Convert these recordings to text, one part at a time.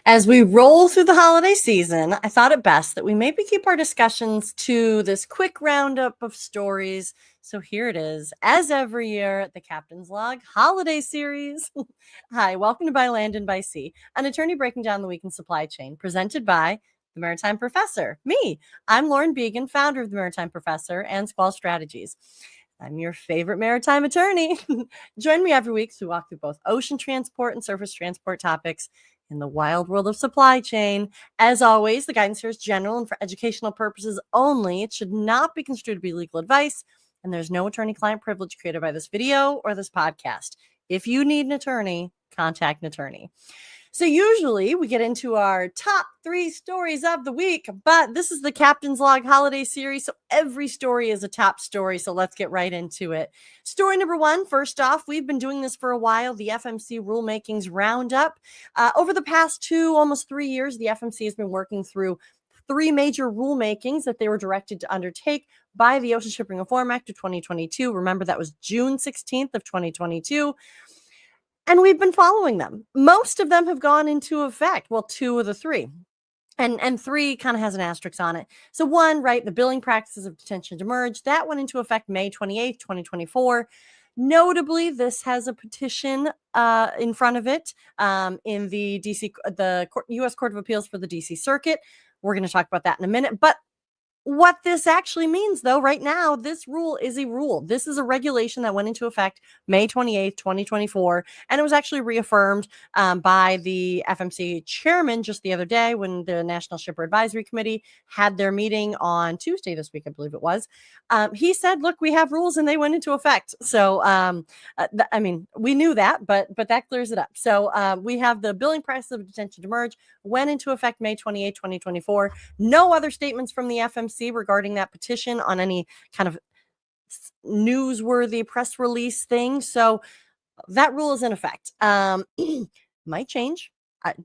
As we roll through the holiday season, I thought it best that we maybe keep our discussions to this quick roundup of stories. So here it is, as every year, the Captain's Log Holiday Series. Hi, welcome to By Land and by Sea, an attorney breaking down the week in supply chain, presented by the Maritime Professor, me. I'm Lauren Began, founder of the Maritime Professor and Squall Strategies. I'm your favorite maritime attorney. Join me every week to walk through both ocean transport and surface transport topics in the wild world of supply chain. As always, the guidance here is general and for educational purposes only. It should not be construed to be legal advice, and there's no attorney-client privilege created by this video or this podcast. If you need an attorney, contact an attorney. So usually we get into our top 3 stories of the week, but this is the Captain's Log Holiday Series, so every story is a top story, so let's get right into it. Story number 1, first off, we've been doing this for a while, the FMC Rulemakings Roundup. Over the past 2, almost 3 years, the FMC has been working through 3 major rulemakings that they were directed to undertake by the Ocean Shipping Reform Act of 2022. Remember, that was June 16th of 2022. And we've been following them. Most of them have gone into effect. Well, 2 of the 3. And 3 kind of has an asterisk on it. So 1, right, the billing practices of detention and demurrage, that went into effect May 28th, 2024. Notably, this has a petition in front of it in the U.S. Court of Appeals for the D.C. Circuit. We're going to talk about that in a minute. But what this actually means, though, right now, this rule is a rule. This is a regulation that went into effect May 28th, 2024, and it was actually reaffirmed by the FMC chairman just the other day when the National Shipper Advisory Committee had their meeting on Tuesday this week, I believe it was. He said, look, we have rules and they went into effect. So, I mean, we knew that, but that clears it up. So we have the billing practice of detention demurrage went into effect May 28th, 2024. No other statements from the FMC regarding that petition on any kind of newsworthy press release thing. So that rule is in effect. Might change.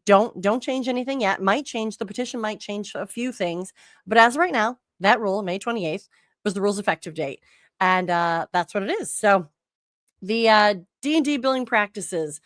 Don't change anything yet. Might change. The petition might change a few things. But as of right now, that rule, May 28th, was the rule's effective date. And that's what it is. So the D&D billing practices.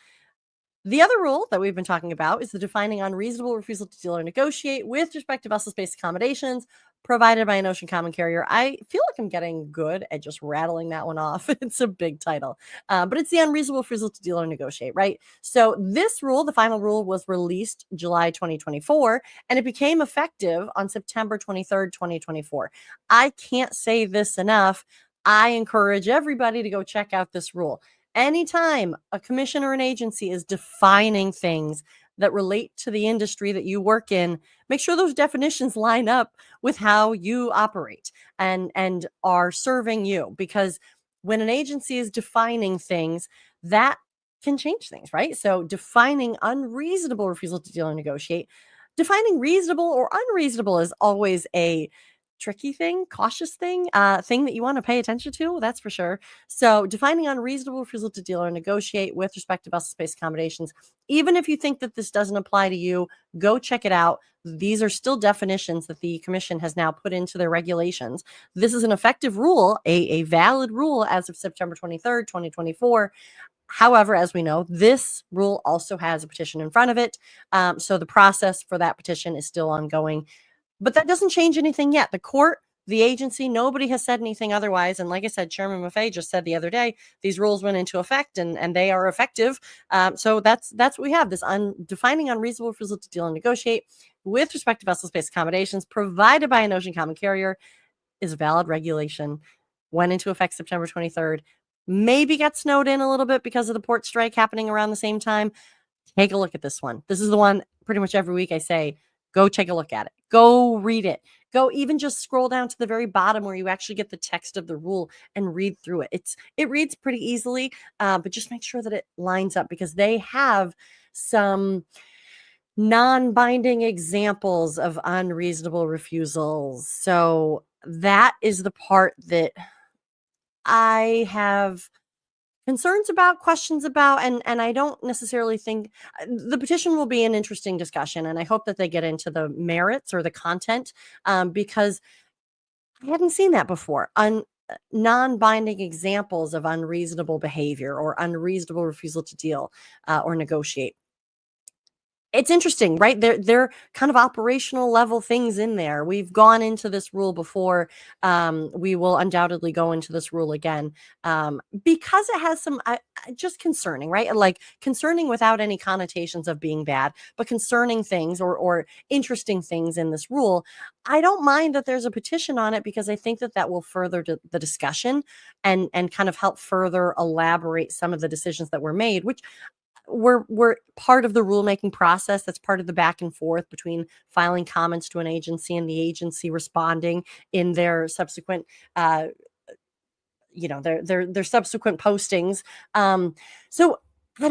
The other rule that we've been talking about is the defining unreasonable refusal to deal or negotiate with respect to vessel-based accommodations provided by an ocean common carrier. I feel like I'm getting good at just rattling that one off. It's a big title, but it's the unreasonable refusal to deal or negotiate, right? So this rule, the final rule, was released July 2024, and it became effective on September 23rd, 2024. I can't say this enough. I encourage everybody to go check out this rule. Anytime a commission or an agency is defining things that relate to the industry that you work in, make sure those definitions line up with how you operate and are serving you. Because when an agency is defining things, that can change things, right? So defining unreasonable refusal to deal or negotiate, defining reasonable or unreasonable is always a tricky thing, cautious thing that you want to pay attention to, that's for sure. So defining unreasonable refusal to deal or negotiate with respect to vessel-based accommodations, even if you think that this doesn't apply to you, go check it out. These are still definitions that the commission has now put into their regulations. This is an effective rule, a valid rule as of September 23rd, 2024. However, as we know, this rule also has a petition in front of it. So the process for that petition is still ongoing. But that doesn't change anything yet. The court, the agency, nobody has said anything otherwise. And like I said, Chairman Maffei just said the other day, these rules went into effect and they are effective. So that's what we have, this defining unreasonable refusal to deal and negotiate with respect to vessel-based accommodations provided by an ocean common carrier is a valid regulation. Went into effect September 23rd. Maybe got snowed in a little bit because of the port strike happening around the same time. Take a look at this one. This is the one pretty much every week I say, go take a look at it. Go read it. Go even just scroll down to the very bottom where you actually get the text of the rule and read through it. It reads pretty easily, but just make sure that it lines up because they have some non-binding examples of unreasonable refusals. So that is the part that I have concerns about, questions about, and I don't necessarily think the petition will be an interesting discussion, and I hope that they get into the merits or the content, because I hadn't seen that before. Non-binding examples of unreasonable behavior or unreasonable refusal to deal or negotiate. It's interesting, right? They're kind of operational level things in there. We've gone into this rule before. We will undoubtedly go into this rule again, because it has some just concerning, right? Like concerning without any connotations of being bad, but concerning things or interesting things in this rule. I don't mind that there's a petition on it because I think that that will further the discussion and kind of help further elaborate some of the decisions that were made, which we're part of the rulemaking process. That's part of the back and forth between filing comments to an agency and the agency responding in their subsequent their subsequent postings. So I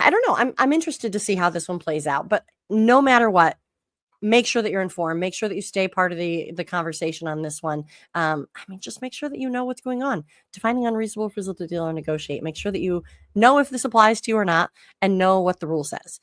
don't know. I'm interested to see how this one plays out, but no matter what, make sure that you're informed. Make sure that you stay part of the conversation on this one. Just make sure that you know what's going on. Defining unreasonable refusal to deal or negotiate. Make sure that you know if this applies to you or not, and know what the rule says.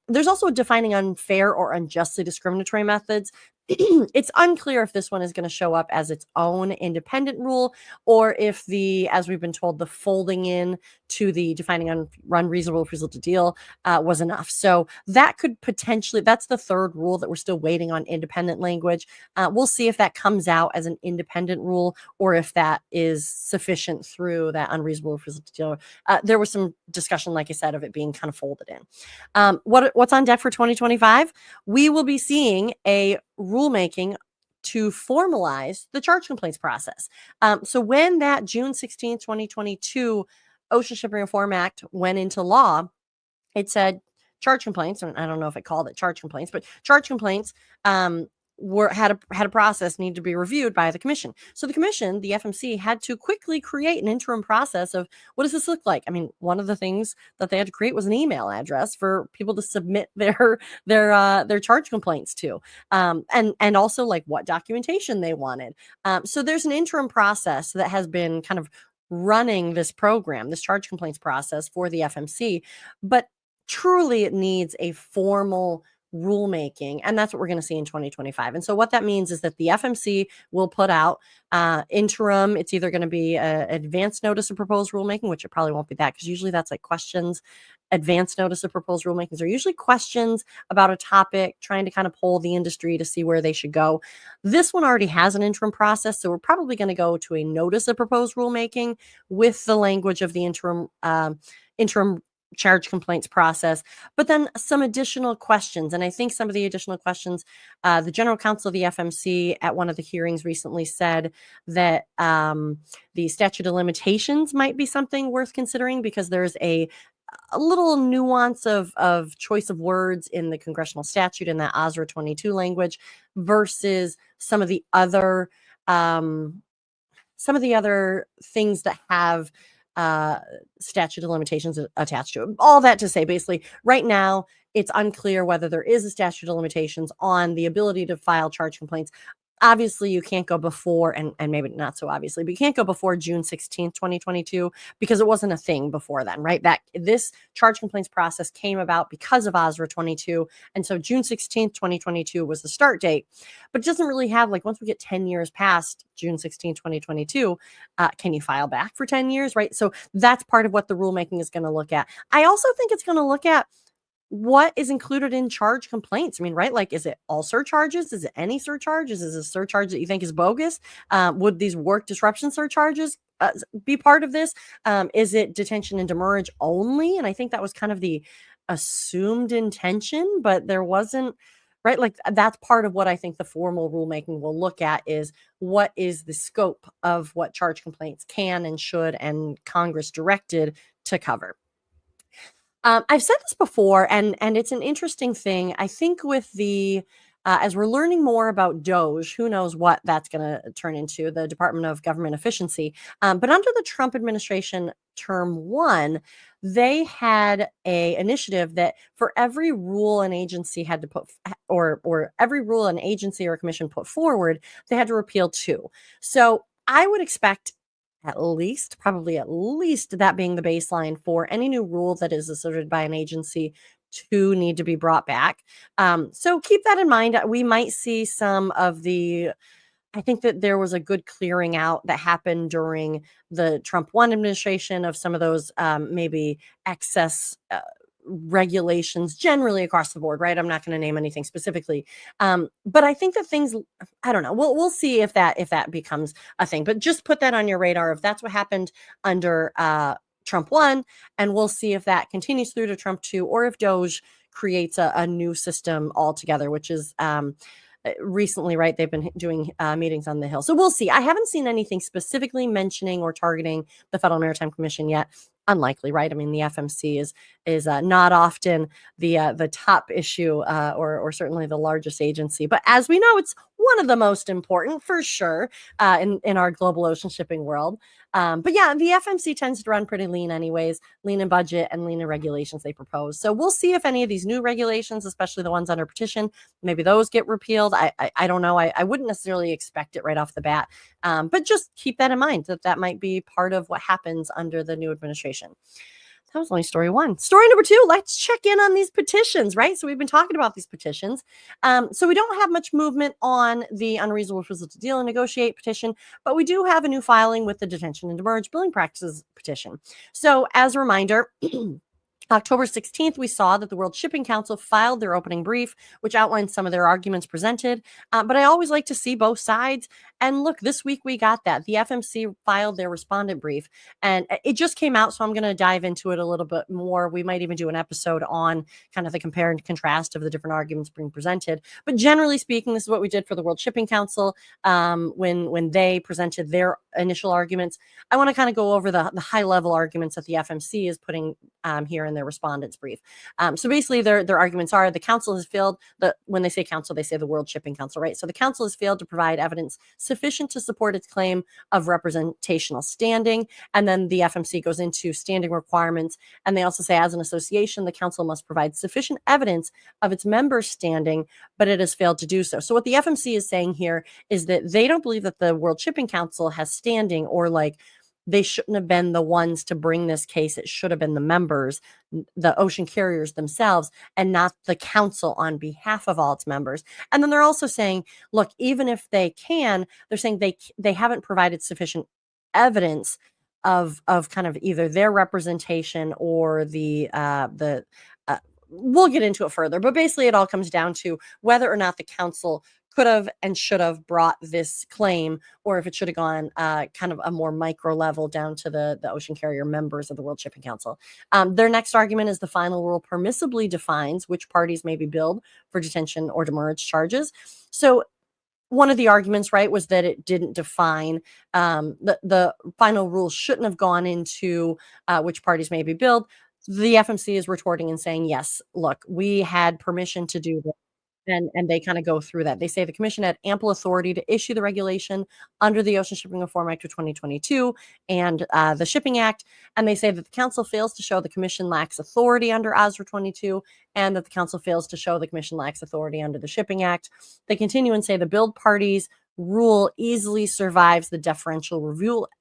There's also defining unfair or unjustly discriminatory methods. It's unclear if this one is going to show up as its own independent rule, or if as we've been told, the folding in to the defining unreasonable refusal to deal was enough. So that could potentially, that's the third rule that we're still waiting on independent language. We'll see if that comes out as an independent rule or if that is sufficient through that unreasonable refusal to deal. There was some discussion, like I said, of it being kind of folded in. What's on deck for 2025? We will be seeing a rulemaking to formalize the charge complaints process. So when that June 16th, 2022 Ocean Shipping Reform Act went into law, it said charge complaints, and I don't know if it called it charge complaints, but charge complaints had a process need to be reviewed by the commission. So the commission, the FMC, had to quickly create an interim process of what does this look like? I mean, one of the things that they had to create was an email address for people to submit their charge complaints to, and also like what documentation they wanted. So there's an interim process that has been kind of running this program, this charge complaints process for the FMC, but truly it needs a formal rulemaking, and that's what we're going to see in 2025. And so what that means is that the FMC will put out interim. It's either going to be an advance notice of proposed rulemaking, which it probably won't be that, because usually that's like questions. Advance notice of proposed rulemakings are usually questions about a topic, trying to kind of poll the industry to see where they should go. This one already has an interim process, so we're probably going to go to a notice of proposed rulemaking with the language of the interim charge complaints process, but then some additional questions. And I think some of the additional questions, the general counsel of the FMC at one of the hearings recently said that the statute of limitations might be something worth considering, because there's a little nuance of choice of words in the congressional statute in that OSRA 22 language versus some of the other things that have statute of limitations attached to it. All that to say, basically, right now, it's unclear whether there is a statute of limitations on the ability to file charge complaints. Obviously, you can't go before, and maybe not so obviously, but you can't go before June 16th, 2022, because it wasn't a thing before then, right? This charge complaints process came about because of OSRA 22. And so June 16th, 2022 was the start date. But it doesn't really have, like, once we get 10 years past June 16th, 2022, can you file back for 10 years, right? So that's part of what the rulemaking is going to look at. I also think it's going to look at what is included in charge complaints. I mean, right? Like, is it all surcharges? Is it any surcharges? Is it a surcharge that you think is bogus? Would these work disruption surcharges be part of this? Is it detention and demurrage only? And I think that was kind of the assumed intention, but there wasn't, right? Like, that's part of what I think the formal rulemaking will look at, is what is the scope of what charge complaints can and should and Congress directed to cover. I've said this before, and it's an interesting thing. I think with the as we're learning more about DOGE, who knows what that's going to turn into, the Department of Government Efficiency. But under the Trump administration term one, they had a initiative that for every rule an agency had to put, or every rule an agency or a commission put forward, they had to repeal two. So I would expect probably at least that being the baseline for any new rule that is asserted by an agency to need to be brought back. So keep that in mind. We might see some of I think that there was a good clearing out that happened during the Trump 1 administration of some of those maybe excess regulations generally across the board, right? I'm not going to name anything specifically. But I think that things, I don't know. We'll see if that becomes a thing. But just put that on your radar if that's what happened under Trump 1, and we'll see if that continues through to Trump 2, or if DOGE creates a new system altogether, which is recently, right? They've been doing meetings on the Hill. So we'll see. I haven't seen anything specifically mentioning or targeting the Federal Maritime Commission yet. Unlikely, right? I mean, the FMC is not often the top issue, or certainly the largest agency. But as we know, it's one of the most important for sure in our global ocean shipping world. But yeah, the FMC tends to run pretty lean anyways, lean in budget and lean in regulations they propose. So we'll see if any of these new regulations, especially the ones under petition, maybe those get repealed. I don't know. I wouldn't necessarily expect it right off the bat. But just keep that in mind that might be part of what happens under the new administration. That was only story one. Story number two, let's check in on these petitions, right? So we've been talking about these petitions. So we don't have much movement on the unreasonable refusal to deal and negotiate petition, but we do have a new filing with the detention and demurrage billing practices petition. So as a reminder, October 16th, we saw that the World Shipping Council filed their opening brief, which outlined some of their arguments presented. But I always like to see both sides. And look, this week we got that. The FMC filed their respondent brief, and it just came out. So I'm going to dive into it a little bit more. We might even do an episode on kind of the compare and contrast of the different arguments being presented. But generally speaking, this is what we did for the World Shipping Council when they presented their initial arguments. I want to kind of go over the high level arguments that the FMC is putting here in their respondents brief. So basically their arguments are the council has failed, when they say council, they say the World Shipping Council, right? So the council has failed to provide evidence sufficient to support its claim of representational standing. And then the FMC goes into standing requirements. And they also say, as an association, the council must provide sufficient evidence of its members' standing, but it has failed to do so. So what the FMC is saying here is that they don't believe that the World Shipping Council has standing, or like they shouldn't have been the ones to bring this case. It should have been the members, the ocean carriers themselves, and not the council on behalf of all its members. And then they're also saying, look, even if they can, they're saying they haven't provided sufficient evidence of kind of either their representation or we'll get into it further, but basically it all comes down to whether or not the council could have and should have brought this claim, or if it should have gone kind of a more micro level down to the ocean carrier members of the World Shipping Council. Their next argument is the final rule permissibly defines which parties may be billed for detention or demurrage charges. So one of the arguments, right, was that it didn't define, the final rule shouldn't have gone into which parties may be billed. The FMC is retorting and saying, yes, look, we had permission to do this. And they kind of go through that. They say the commission had ample authority to issue the regulation under the Ocean Shipping Reform Act of 2022 and the Shipping Act. And they say that the council fails to show the commission lacks authority under OSRA 22, and that the council fails to show the commission lacks authority under the Shipping Act. They continue and say the billed parties rule easily survives the deferential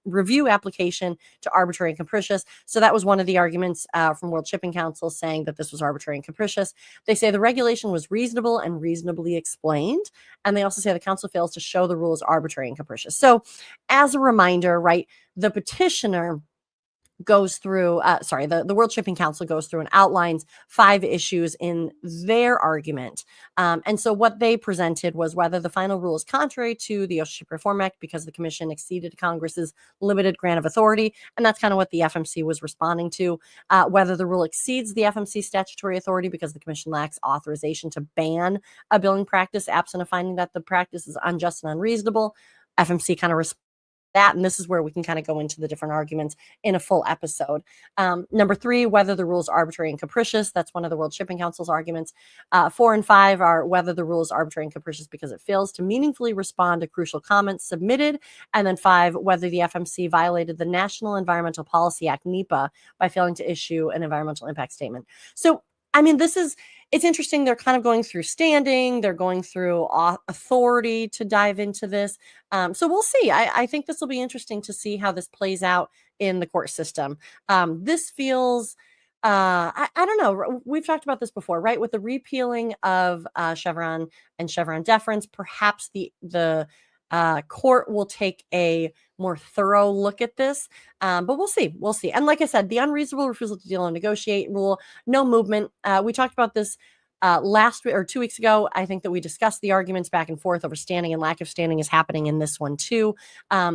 review application to arbitrary and capricious. So that was one of the arguments from World Shipping Council, saying that this was arbitrary and capricious. They say the regulation was reasonable and reasonably explained. And they also say the council fails to show the rule is arbitrary and capricious. So as a reminder, right, the petitioner goes through, the World Shipping Council goes through and outlines 5 issues in their argument. And so what they presented was whether the final rule is contrary to the Ocean Shipping Reform Act because the commission exceeded Congress's limited grant of authority. And that's kind of what the FMC was responding to. Whether the rule exceeds the FMC statutory authority because the commission lacks authorization to ban a billing practice absent a finding that the practice is unjust and unreasonable. FMC kind of that. And this is where we can kind of go into the different arguments in a full episode. Number 3, whether the rule is arbitrary and capricious. That's one of the World Shipping Council's arguments. 4 and 5 are whether the rule is arbitrary and capricious because it fails to meaningfully respond to crucial comments submitted. And then 5, whether the FMC violated the National Environmental Policy Act, NEPA, by failing to issue an environmental impact statement. So, I mean, it's interesting. They're kind of going through standing. They're going through authority to dive into this. So we'll see. I think this will be interesting to see how this plays out in the court system. This feels, I don't know. We've talked about this before, right? With the repealing of Chevron and Chevron deference, perhaps the court will take a more thorough look at this. But we'll see. We'll see. And like I said, the unreasonable refusal to deal and negotiate rule, no movement. We talked about this last week or 2 weeks ago. I think that we discussed the arguments back and forth over standing and lack of standing is happening in this one too.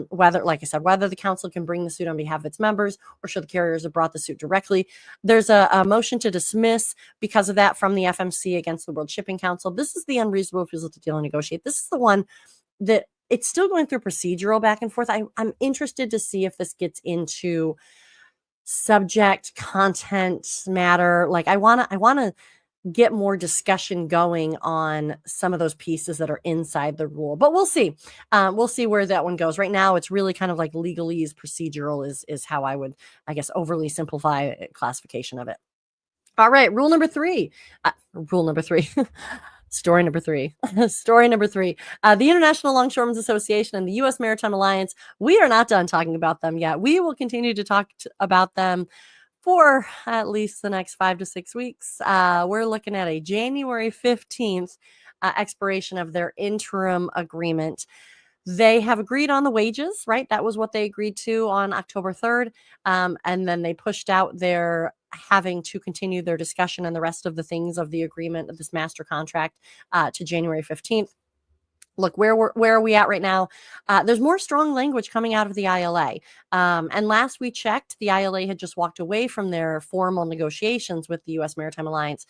Whether, like I said, whether the council can bring the suit on behalf of its members or should the carriers have brought the suit directly. There's a motion to dismiss because of that from the FMC against the World Shipping Council. This is the unreasonable refusal to deal and negotiate. This is the one that it's still going through procedural back and forth. I'm interested to see if this gets into subject, content matter. Like I want to get more discussion going on some of those pieces that are inside the rule, but we'll see. We'll see where that one goes. Right now, it's really kind of like legalese, procedural is how I would, I guess, overly simplify classification of it. All right, rule number 3. Rule number 3. Story number 3. Story number 3. The International Longshoremen's Association and the U.S. Maritime Alliance, we are not done talking about them yet. We will continue to talk about them for at least the next 5 to 6 weeks. We're looking at a January 15th expiration of their interim agreement. They have agreed on the wages, right? That was what they agreed to on October 3rd. And then they pushed out their having to continue their discussion and the rest of the things of the agreement of this master contract to January 15th. Look, where are we at right now? There's more strong language coming out of the ILA. And last we checked, the ILA had just walked away from their formal negotiations with the U.S. Maritime Alliance,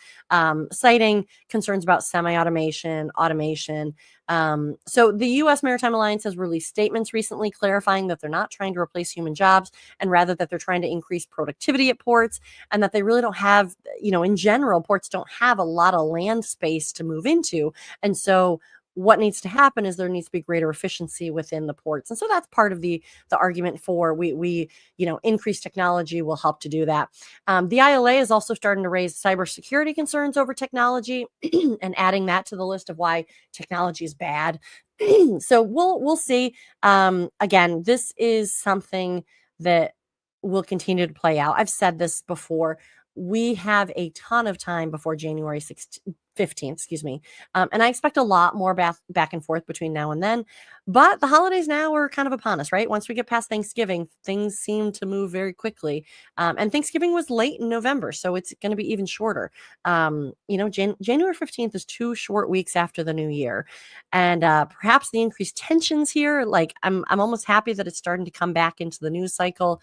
citing concerns about semi-automation, automation. So the U.S. Maritime Alliance has released statements recently clarifying that they're not trying to replace human jobs and rather that they're trying to increase productivity at ports and that they really don't have, in general, ports don't have a lot of land space to move into. And so what needs to happen is there needs to be greater efficiency within the ports. And so that's part of the argument for we increased technology will help to do that. The ILA is also starting to raise cybersecurity concerns over technology and adding that to the list of why technology is bad. So we'll see. Again, this is something that will continue to play out. I've said this before. We have a ton of time before January 15th, and I expect a lot more back and forth between now and then. But the holidays now are kind of upon us, right? Once we get past Thanksgiving, things seem to move very quickly. And Thanksgiving was late in November, so it's going to be even shorter. January 15th is 2 short weeks after the new year. And perhaps the increased tensions here, like I'm almost happy that it's starting to come back into the news cycle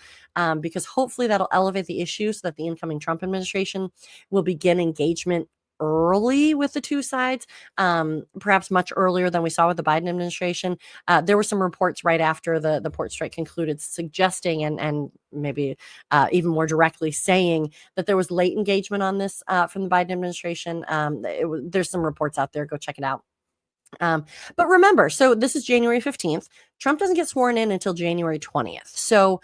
because hopefully that'll elevate the issue so that the incoming Trump administration will begin engagement early with the two sides, perhaps much earlier than we saw with the Biden administration. There were some reports right after the port strike concluded suggesting and maybe even more directly saying that there was late engagement on this from the Biden administration. There's some reports out there. Go check it out. But remember, so this is January 15th. Trump doesn't get sworn in until January 20th. So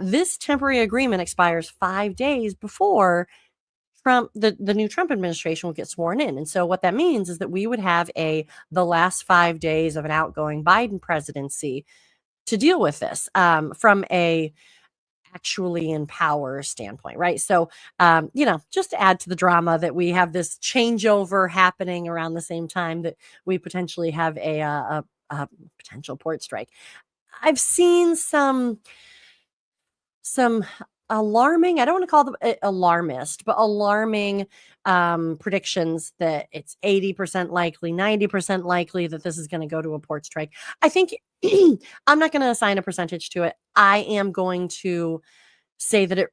this temporary agreement expires 5 days before the new Trump administration will get sworn in. And so what that means is that we would have the last 5 days of an outgoing Biden presidency to deal with this from a actually in power standpoint, right? So, just to add to the drama that we have this changeover happening around the same time that we potentially have a potential port strike. I've seen some alarming, I don't want to call them alarmist, but alarming predictions that it's 80% likely, 90% likely that this is going to go to a port strike. I think I'm not going to assign a percentage to it. I am going to say that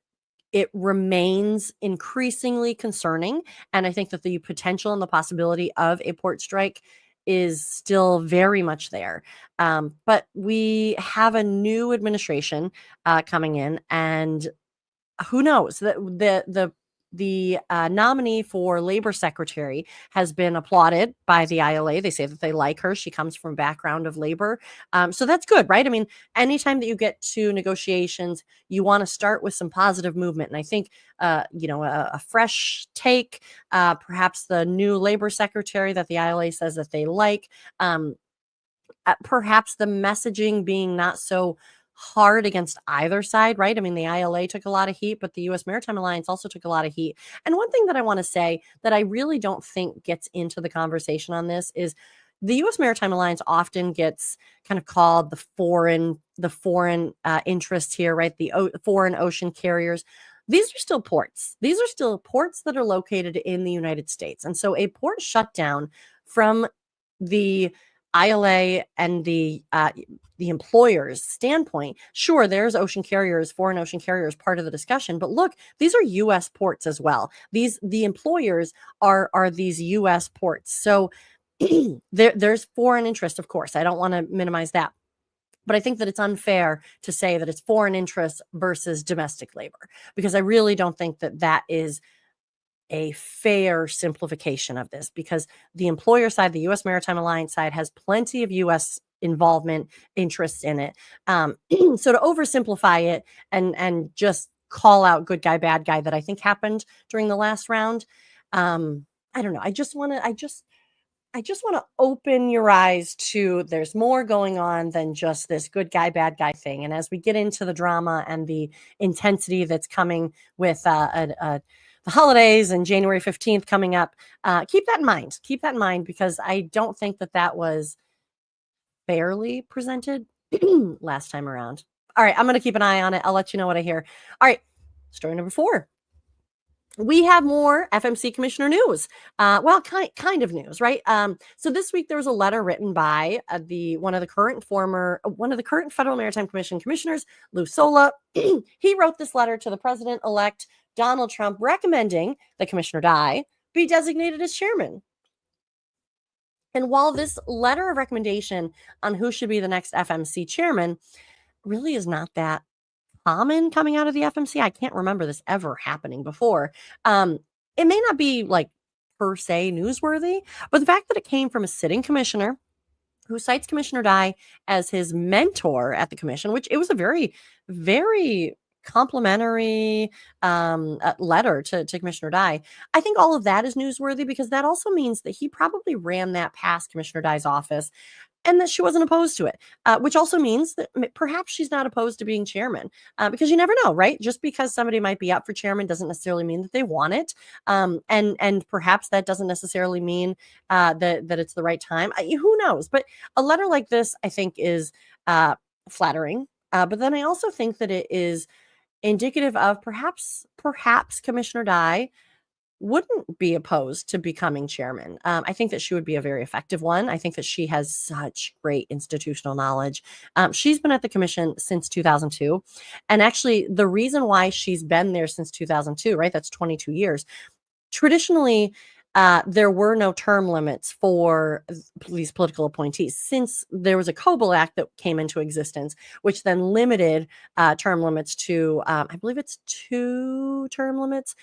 it remains increasingly concerning. And I think that the potential and the possibility of a port strike is still very much there. But we have a new administration coming in, and who knows? The nominee for labor secretary has been applauded by the ILA. They say that they like her. She comes from a background of labor. So that's good, right? I mean, anytime that you get to negotiations, you want to start with some positive movement. And I think, a fresh take, perhaps the new labor secretary that the ILA says that they like, perhaps the messaging being not so hard against either side, right? I mean, the ILA took a lot of heat, but the U.S. Maritime Alliance also took a lot of heat. And one thing that I want to say that I really don't think gets into the conversation on this is the U.S. Maritime Alliance often gets kind of called the foreign interest here, right? The foreign ocean carriers. These are still ports. These are still ports that are located in the United States. And so a port shutdown from the ILA and the employer's standpoint, sure, there's ocean carriers, foreign ocean carriers, part of the discussion. But look, these are U.S. ports as well. The employers are these U.S. ports. So there's foreign interest, of course. I don't want to minimize that. But I think that it's unfair to say that it's foreign interests versus domestic labor, because I really don't think that that is a fair simplification of this, because the employer side, the U.S. Maritime Alliance side, has plenty of U.S. involvement interests in it. So to oversimplify it and just call out good guy, bad guy that I think happened during the last round, I don't know. I just want to open your eyes to there's more going on than just this good guy, bad guy thing. And as we get into the drama and the intensity that's coming with the holidays and January 15th coming up, keep that in mind. Keep that in mind, because I don't think that was fairly presented last time around. All right, I'm going to keep an eye on it. I'll let you know what I hear. All right, story number 4. We have more FMC commissioner news. Well, kind of news, right? So this week there was a letter written by one of the current Federal Maritime Commission commissioners, Lou Sola. He wrote this letter to the president-elect Donald Trump recommending that Commissioner Dye be designated as chairman. And while this letter of recommendation on who should be the next FMC chairman really is not that common coming out of the FMC, I can't remember this ever happening before. It may not be like per se newsworthy, but the fact that it came from a sitting commissioner who cites Commissioner Dye as his mentor at the commission, which it was a very, very complimentary letter to Commissioner Dye. I think all of that is newsworthy, because that also means that he probably ran that past Commissioner Dye's office and that she wasn't opposed to it, which also means that perhaps she's not opposed to being chairman, because you never know, right? Just because somebody might be up for chairman doesn't necessarily mean that they want it, and perhaps that doesn't necessarily mean that it's the right time. Who knows? But a letter like this, I think, is flattering. But then I also think that it is indicative of perhaps Commissioner Dye wouldn't be opposed to becoming chairman. I think that she would be a very effective one. I think that she has such great institutional knowledge. She's been at the commission since 2002. And actually, the reason why she's been there since 2002, right? That's 22 years. Traditionally, there were no term limits for these political appointees, since there was a COBLE Act that came into existence, which then limited term limits to, I believe it's 2 term limits.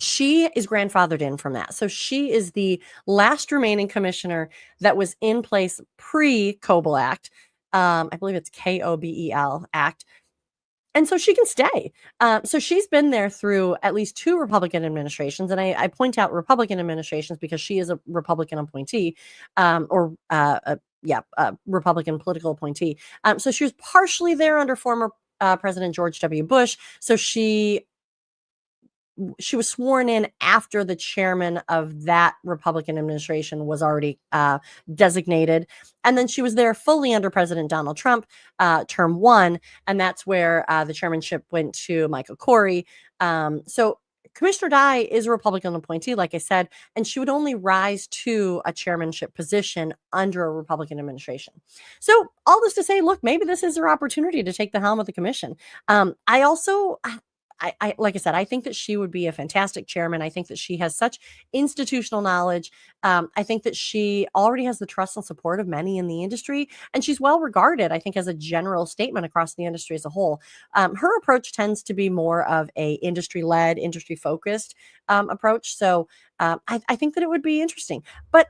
She is grandfathered in from that. So she is the last remaining commissioner that was in place pre-COBLE Act. I believe it's KOBEL Act. And so she can stay. So she's been there through at least 2 Republican administrations. And I point out Republican administrations because she is a Republican appointee, Republican political appointee. So she was partially there under former President George W. Bush. So she was sworn in after the chairman of that Republican administration was already designated. And then she was there fully under President Donald Trump, term 1. And that's where the chairmanship went to Michael Corey. So Commissioner Dye is a Republican appointee, like I said, and she would only rise to a chairmanship position under a Republican administration. So all this to say, look, maybe this is her opportunity to take the helm of the commission. I like I said, I think that she would be a fantastic chairman. I think that she has such institutional knowledge. I think that she already has the trust and support of many in the industry, and she's well regarded, I think, as a general statement across the industry as a whole. Her approach tends to be more of a industry-led, industry-focused approach. So I think that it would be interesting. But,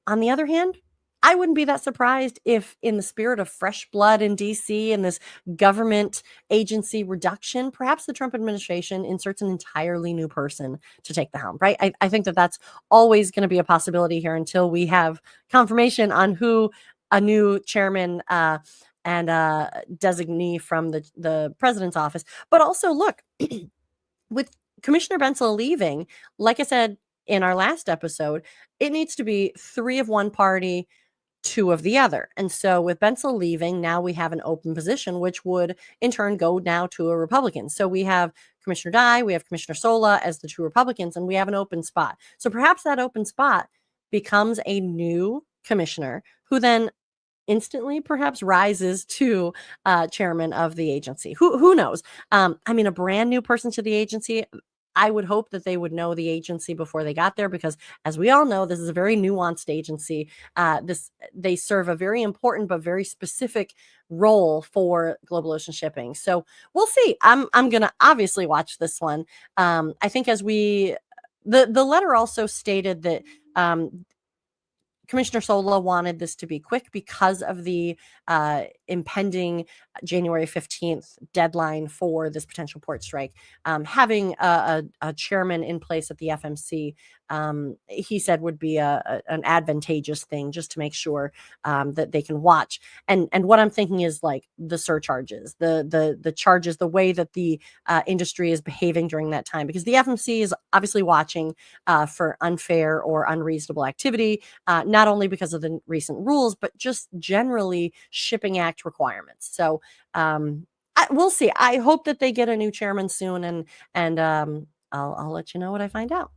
on the other hand, I wouldn't be that surprised if, in the spirit of fresh blood in DC and this government agency reduction, perhaps the Trump administration inserts an entirely new person to take the helm, right? I think that that's always going to be a possibility here until we have confirmation on who a new chairman and designee from the president's office. But also, look, with Commissioner Bensel leaving, like I said in our last episode, it needs to be 3 of one party, 2 of the other. And so with Bensel leaving, now we have an open position, which would in turn go now to a Republican. So we have Commissioner Dye, we have Commissioner Sola as the 2 Republicans, and we have an open spot. So perhaps that open spot becomes a new commissioner who then instantly perhaps rises to chairman of the agency. Who knows? A brand new person to the agency, I would hope that they would know the agency before they got there, because as we all know, this is a very nuanced agency. They serve a very important but very specific role for global ocean shipping. So we'll see. I'm gonna obviously watch this one. I think the letter also stated that Commissioner Sola wanted this to be quick because of the impending January 15th deadline for this potential port strike. Having a chairman in place at the FMC, he said, would be an advantageous thing, just to make sure that they can watch. And what I'm thinking is like the surcharges, the charges, the way that the industry is behaving during that time, because the FMC is obviously watching for unfair or unreasonable activity, not only because of the recent rules, but just generally Shipping Act requirements. So we'll see. I hope that they get a new chairman soon, and I'll let you know what I find out.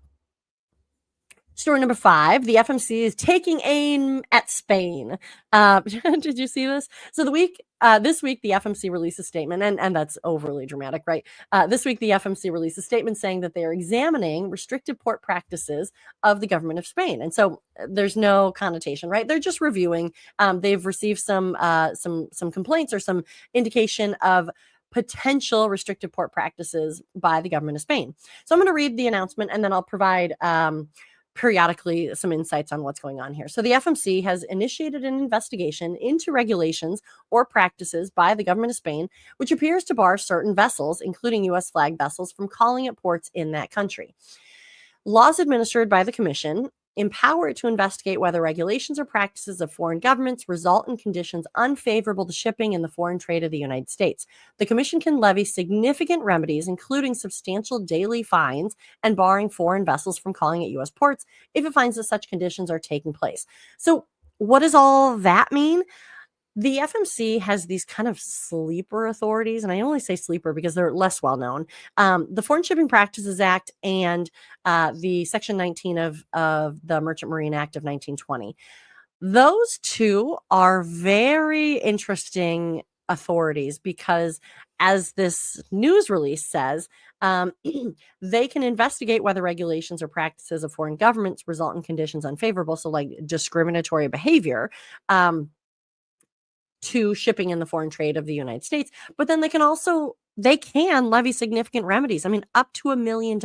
Story number 5, the FMC is taking aim at Spain. Did you see this? So this week, the FMC released a statement, and that's overly dramatic, right? This week, the FMC released a statement saying that they are examining restrictive port practices of the government of Spain. And so there's no connotation, right? They're just reviewing. They've received some complaints or some indication of potential restrictive port practices by the government of Spain. So I'm going to read the announcement, and then I'll provide periodically some insights on what's going on here. So the FMC has initiated an investigation into regulations or practices by the government of Spain, which appears to bar certain vessels, including U.S. flag vessels, from calling at ports in that country. Laws administered by the Commission empower it to investigate whether regulations or practices of foreign governments result in conditions unfavorable to shipping in the foreign trade of the United States. The Commission can levy significant remedies, including substantial daily fines and barring foreign vessels from calling at U.S. ports if it finds that such conditions are taking place. So what does all that mean? The FMC has these kind of sleeper authorities, and I only say sleeper because they're less well known. The Foreign Shipping Practices Act and the Section 19 of the Merchant Marine Act of 1920. Those two are very interesting authorities because, as this news release says, they can investigate whether regulations or practices of foreign governments result in conditions unfavorable, so like discriminatory behavior, to shipping in the foreign trade of the United States. But then they can levy significant remedies. Up to $1 million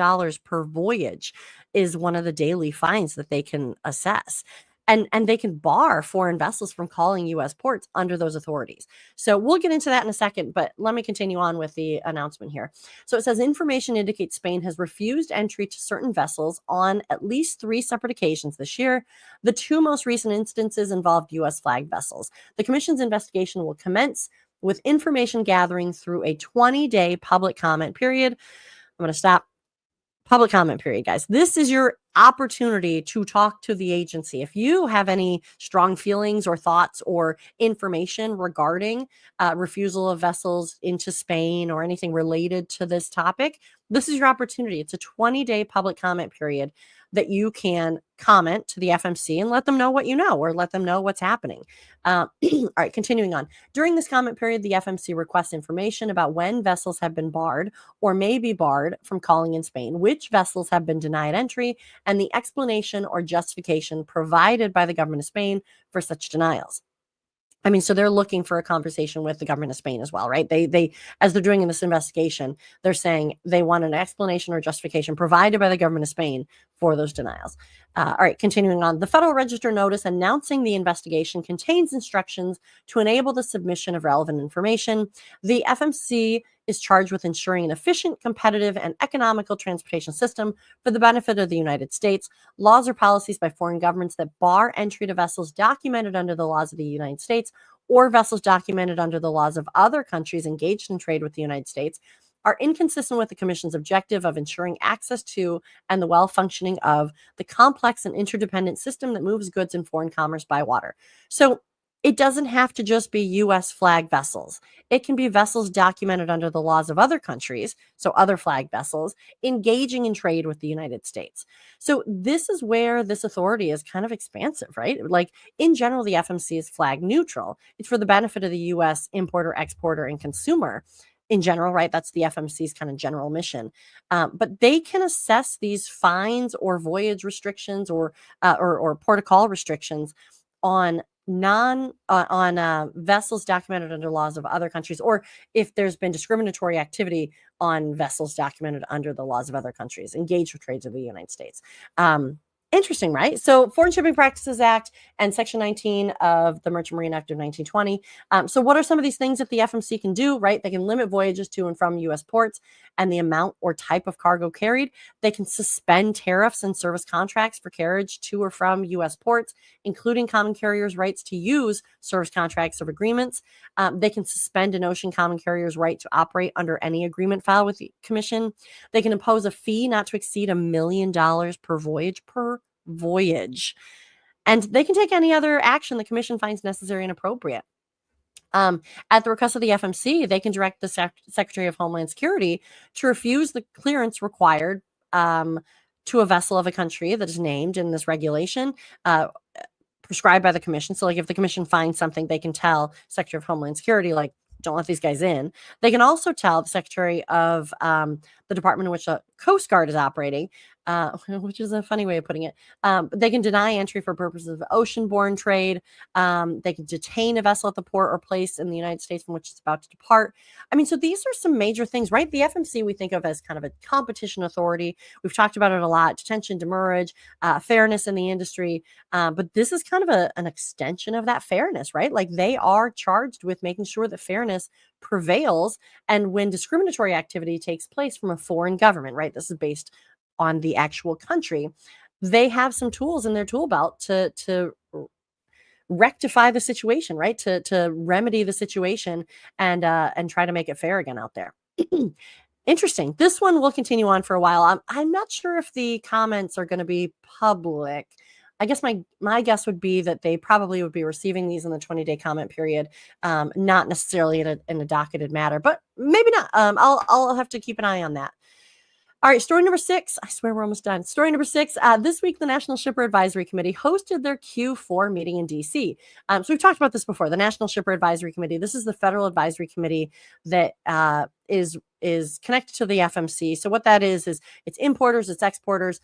per voyage is one of the daily fines that they can assess. And they can bar foreign vessels from calling U.S. ports under those authorities. So we'll get into that in a second, but let me continue on with the announcement here. So it says, information indicates Spain has refused entry to certain vessels on at least 3 separate occasions this year. The 2 most recent instances involved U.S. flag vessels. The Commission's investigation will commence with information gathering through a 20-day public comment period. I'm going to stop. Public comment period, guys. This is your opportunity to talk to the agency. If you have any strong feelings or thoughts or information regarding refusal of vessels into Spain or anything related to this topic, this is your opportunity. It's a 20-day public comment period. that you can comment to the FMC and let them know what you know, or let them know what's happening. All right, continuing on. During this comment period, the FMC requests information about when vessels have been barred or may be barred from calling in Spain, which vessels have been denied entry, and the explanation or justification provided by the government of Spain for such denials. I mean, so they're looking for a conversation with the government of Spain as well, right? They, as they're doing in this investigation, they're saying they want an explanation or justification provided by the government of Spain for those denials. All right, continuing on. The Federal Register notice announcing the investigation contains instructions to enable the submission of relevant information. The FMC is charged with ensuring an efficient, competitive, and economical transportation system for the benefit of the United States. Laws or policies by foreign governments that bar entry to vessels documented under the laws of the United States or vessels documented under the laws of other countries engaged in trade with the United States are inconsistent with the Commission's objective of ensuring access to and the well-functioning of the complex and interdependent system that moves goods and foreign commerce by water. So it doesn't have to just be U.S. flag vessels. It can be vessels documented under the laws of other countries, so other flag vessels, engaging in trade with the United States. So this is where this authority is kind of expansive, right? Like in general, the FMC is flag neutral. It's for the benefit of the U.S. importer, exporter, and consumer in general, right? That's the FMC's kind of general mission. But they can assess these fines or voyage restrictions or port of call restrictions on vessels documented under laws of other countries, or if there's been discriminatory activity on vessels documented under the laws of other countries engaged with trades of the United States. Interesting, right? So Foreign Shipping Practices Act and Section 19 of the Merchant Marine Act of 1920. So what are some of these things that the FMC can do, right? They can limit voyages to and from U.S. ports and the amount or type of cargo carried. They can suspend tariffs and service contracts for carriage to or from U.S. ports, including common carriers' rights to use service contracts or agreements. They can suspend an ocean common carrier's right to operate under any agreement filed with the Commission. They can impose a fee not to exceed $1 million per voyage. And they can take any other action the Commission finds necessary and appropriate. At the request of the FMC, they can direct the Secretary of Homeland Security to refuse the clearance required to a vessel of a country that is named in this regulation, prescribed by the Commission. So like if the Commission finds something, they can tell Secretary of Homeland Security, like, don't let these guys in. They can also tell the Secretary of the department in which the Coast Guard is operating, which is a funny way of putting it. They can deny entry for purposes of ocean-borne trade. They can detain a vessel at the port or place in the United States from which it's about to depart. I mean, so these are some major things, right? The FMC we think of as kind of a competition authority. We've talked about it a lot: detention, demurrage, fairness in the industry. But this is kind of an extension of that fairness, right? Like they are charged with making sure that fairness prevails, and when discriminatory activity takes place from a foreign government, right? This is based on the actual country. They have some tools in their tool belt to rectify the situation, right? To remedy the situation and try to make it fair again out there. Interesting. This one will continue on for a while. I'm not sure if the comments are going to be public. I guess my guess would be that they probably would be receiving these in the 20-day comment period, not necessarily in a docketed matter, but maybe not. I'll have to keep an eye on that. All right, story number 6. I swear we're almost done. Story number 6. This week, the National Shipper Advisory Committee hosted their Q4 meeting in D.C. So we've talked about this before. The National Shipper Advisory Committee. This is the federal advisory committee that is connected to the FMC. So what that is it's importers, it's exporters,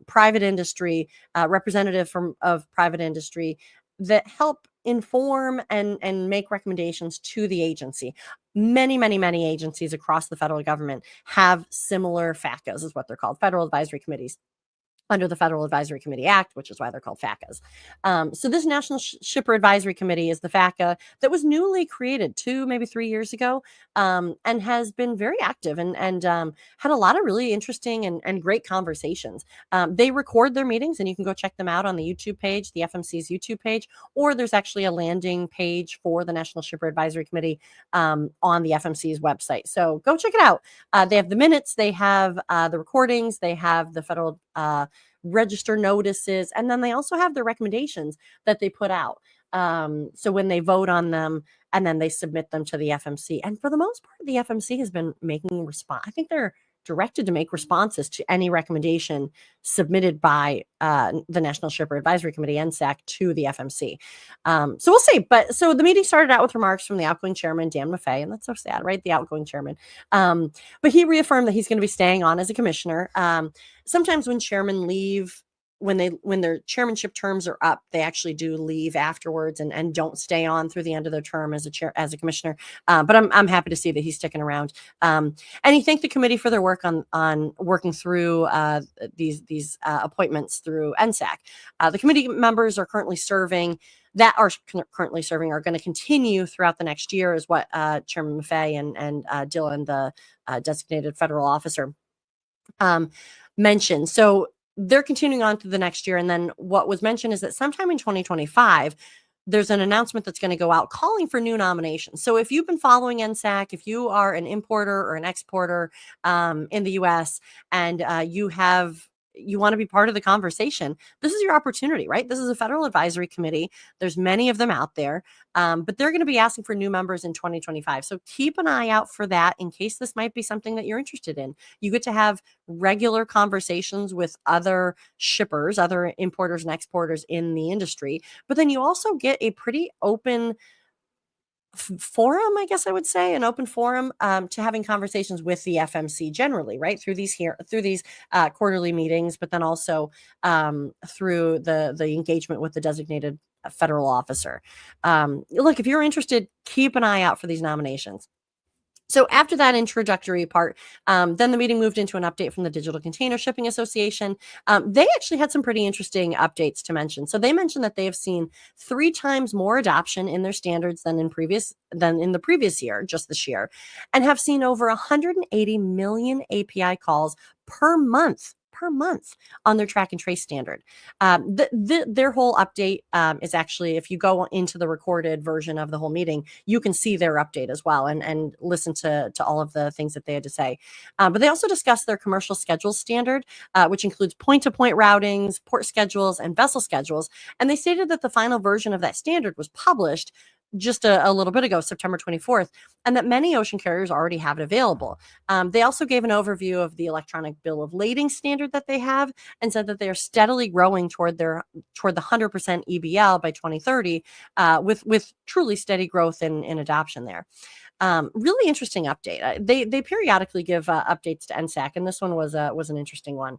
private industry, representative of private industry that help inform and make recommendations to the agency. Many agencies across the federal government have similar FACAs, is what they're called, federal advisory committees, under the Federal Advisory Committee Act, which is why they're called FACAs. So this National Shipper Advisory Committee is the FACA that was newly created 2, maybe 3 years ago, and has been very active and had a lot of really interesting and great conversations. They record their meetings, and you can go check them out on the YouTube page, the FMC's YouTube page, or there's actually a landing page for the National Shipper Advisory Committee on the FMC's website. So go check it out. They have the minutes, they have the recordings, they have the federal register notices, and then they also have the recommendations that they put out. So when they vote on them, and then they submit them to the FMC, and for the most part, the FMC has been making response. I think they're directed to make responses to any recommendation submitted by the National Shipper Advisory Committee, NSAC, to the FMC. So we'll see. But so the meeting started out with remarks from the outgoing chairman, Dan Maffei, and that's so sad, right? The outgoing chairman. But he reaffirmed that he's going to be staying on as a commissioner. Sometimes when chairmen leave, when their chairmanship terms are up, they actually do leave afterwards and don't stay on through the end of their term as a commissioner. But I'm happy to see that he's sticking around. And he thanked the committee for their work on working through these appointments through NSAC. The committee members are currently serving. Are going to continue throughout the next year, is what Chairman Maffei and Dylan, the designated federal officer, mentioned. So they're continuing on through the next year. And then what was mentioned is that sometime in 2025, there's an announcement that's going to go out calling for new nominations. So if you've been following NSAC, if you are an importer or an exporter in the U.S. and you want to be part of the conversation, this is your opportunity, right? This is a federal advisory committee. There's many of them out there, but they're going to be asking for new members in 2025. So keep an eye out for that in case this might be something that you're interested in. You get to have regular conversations with other shippers, other importers and exporters in the industry, but then you also get a pretty open forum, I guess I would say, an open forum to having conversations with the FMC generally, right? Through these quarterly meetings, but then also through the engagement with the designated federal officer. Look, if you're interested, keep an eye out for these nominations. So after that introductory part, then the meeting moved into an update from the Digital Container Shipping Association. They actually had some pretty interesting updates to mention. So they mentioned that they have seen 3 times more adoption in their standards than in the previous year, just this year, and have seen over 180 million API calls per month on their track and trace standard. Their whole update is actually, if you go into the recorded version of the whole meeting, you can see their update as well and listen to all of the things that they had to say. But they also discussed their commercial schedule standard, which includes point-to-point routings, port schedules, and vessel schedules. And they stated that the final version of that standard was published just a little bit ago, September 24th, and that many ocean carriers already have it available. They also gave an overview of the electronic bill of lading standard that they have and said that they are steadily growing toward the 100% EBL by 2030, with truly steady growth in adoption there. Really interesting update. They periodically give updates to NSAC, and this one was an interesting one.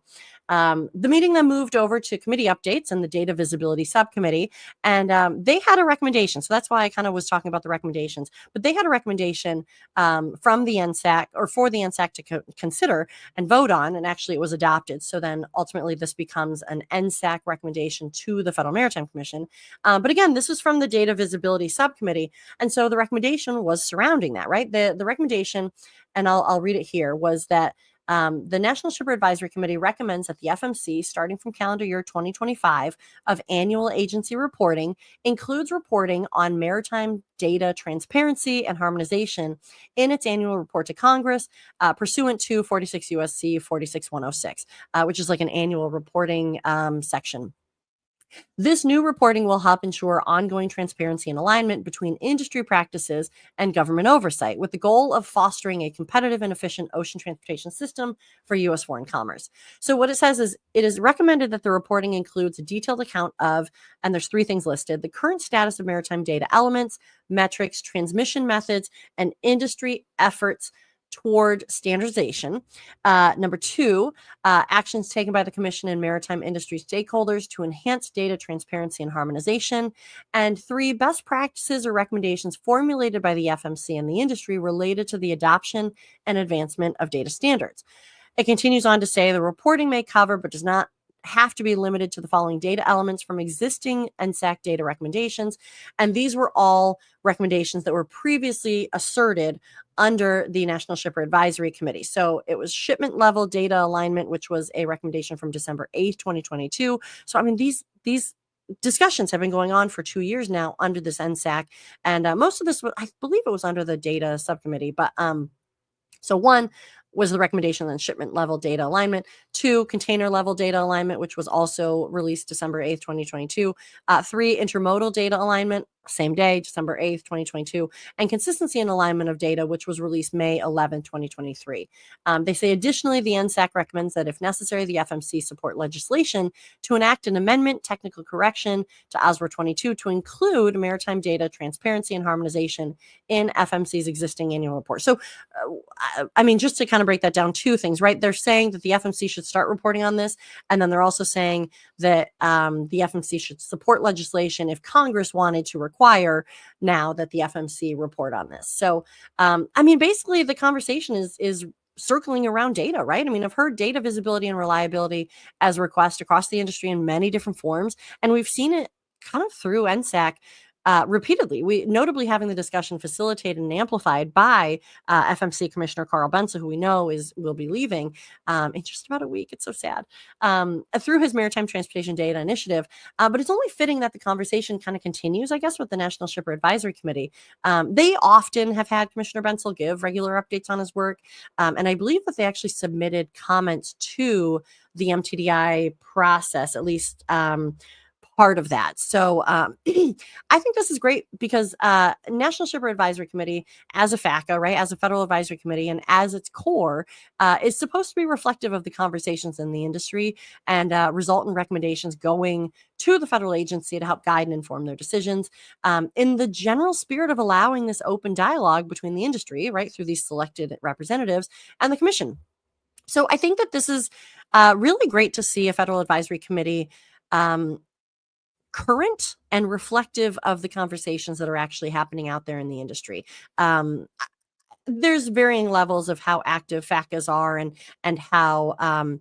The meeting then moved over to committee updates and the Data Visibility Subcommittee, and they had a recommendation. So that's why I kind of was talking about the recommendations. But they had a recommendation from the NSAC, or for the NSAC to consider and vote on, and actually it was adopted. So then ultimately this becomes an NSAC recommendation to the Federal Maritime Commission. But again, this was from the Data Visibility Subcommittee, and so the recommendation was surrounding that, right? The recommendation, and I'll read it here, was that the National Shipper Advisory Committee recommends that the FMC, starting from calendar year 2025 of annual agency reporting, includes reporting on maritime data transparency and harmonization in its annual report to Congress, pursuant to 46 USC 46106, which is like an annual reporting section. This new reporting will help ensure ongoing transparency and alignment between industry practices and government oversight, with the goal of fostering a competitive and efficient ocean transportation system for U.S. foreign commerce. So what it says is, it is recommended that the reporting includes a detailed account of, and there's 3 things listed: the current status of maritime data elements, metrics, transmission methods, and industry efforts toward standardization. Number 2, actions taken by the Commission and maritime industry stakeholders to enhance data transparency and harmonization. And 3, best practices or recommendations formulated by the FMC and the industry related to the adoption and advancement of data standards. It continues on to say the reporting may cover, but does not have to be limited to, the following data elements from existing NSAC data recommendations. And these were all recommendations that were previously asserted under the National Shipper Advisory Committee. So it was shipment level data alignment, which was a recommendation from December 8th, 2022. So, I mean, these discussions have been going on for 2 years now under this NSAC. And most of this, I believe it was under the data subcommittee, but so 1 was the recommendation on shipment level data alignment, 2, container level data alignment, which was also released December 8th, 2022, 3, intermodal data alignment, same day, December 8th, 2022, and consistency and alignment of data, which was released May 11th, 2023. They say, additionally, the NSAC recommends that if necessary, the FMC support legislation to enact an amendment, technical correction to OSRA 22 to include maritime data transparency and harmonization in FMC's existing annual report. So, I mean, just to kind of break that down, two things, right? They're saying that the FMC should start reporting on this, and then they're also saying that the FMC should support legislation if Congress wanted to require now that the FMC report on this. So, I mean, basically, the conversation is circling around data, right? I mean, I've heard data visibility and reliability as a request across the industry in many different forms, and we've seen it kind of through NSAC repeatedly. We notably having the discussion facilitated and amplified by FMC Commissioner Carl Benson, who we know will be leaving in just about a week. It's so sad. Through his Maritime Transportation Data Initiative, but it's only fitting that the conversation kind of continues, I guess, with the National Shipper Advisory Committee. They often have had Commissioner Benson give regular updates on his work, and I believe that they actually submitted comments to the MTDI process, at least part of that. So I think this is great because National Shipper Advisory Committee, as a FACA, right, as a federal advisory committee, and as its core, is supposed to be reflective of the conversations in the industry and result in recommendations going to the federal agency to help guide and inform their decisions in the general spirit of allowing this open dialogue between the industry, right, through these selected representatives and the commission. So I think that this is really great to see a federal advisory committee current and reflective of the conversations that are actually happening out there in the industry. There's varying levels of how active FACAs are and how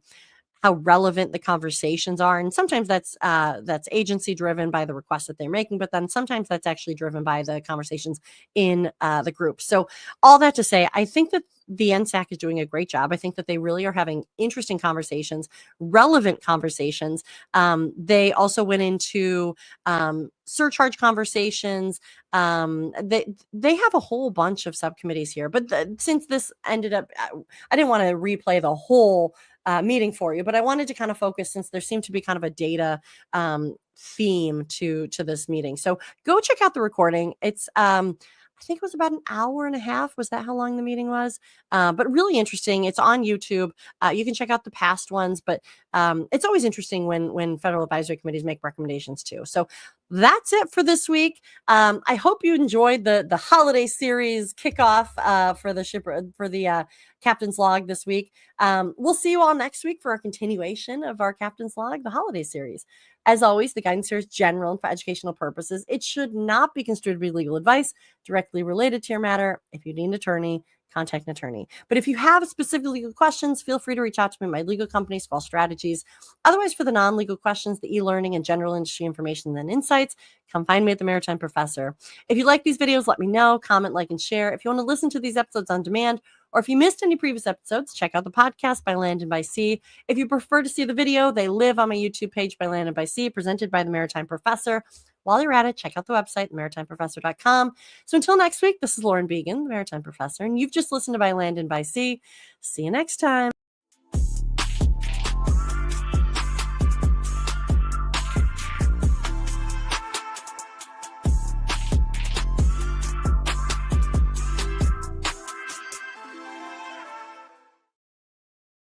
relevant the conversations are, and sometimes that's agency driven by the requests that they're making, but then sometimes that's actually driven by the conversations in the group. So all that to say, I think that the NSAC is doing a great job. I think that they really are having interesting conversations, relevant conversations. They also went into surcharge conversations. They have a whole bunch of subcommittees here, but since this ended up, I didn't want to replay the whole meeting for you, but I wanted to kind of focus, since there seemed to be kind of a data theme to this meeting. So go check out the recording. It's I think it was about an hour and a half. Was that how long the meeting was? But really interesting. It's on YouTube. You can check out the past ones, but it's always interesting when federal advisory committees make recommendations too. So that's it for this week. I hope you enjoyed the holiday series kickoff for the Captain's Log this week. We'll see you all next week for our continuation of our Captain's Log, the holiday series. As always, the guidance here is general and for educational purposes. It should not be construed to be legal advice directly related to your matter. If you need an attorney, contact an attorney. But if you have specific legal questions, feel free to reach out to me at my legal company, Squall Strategies. Otherwise, for the non-legal questions, the e-learning and general industry information and insights, come find me at the Maritime Professor. If you like these videos, let me know, comment, like, and share. If you want to listen to these episodes on demand, or if you missed any previous episodes, check out the podcast By Land and by Sea. If you prefer to see the video, they live on my YouTube page, By Land and by Sea, presented by the Maritime Professor. While you're at it, check out the website, maritimeprofessor.com. So until next week, this is Lauren Began, the Maritime Professor, and you've just listened to By Land and by Sea. See you next time.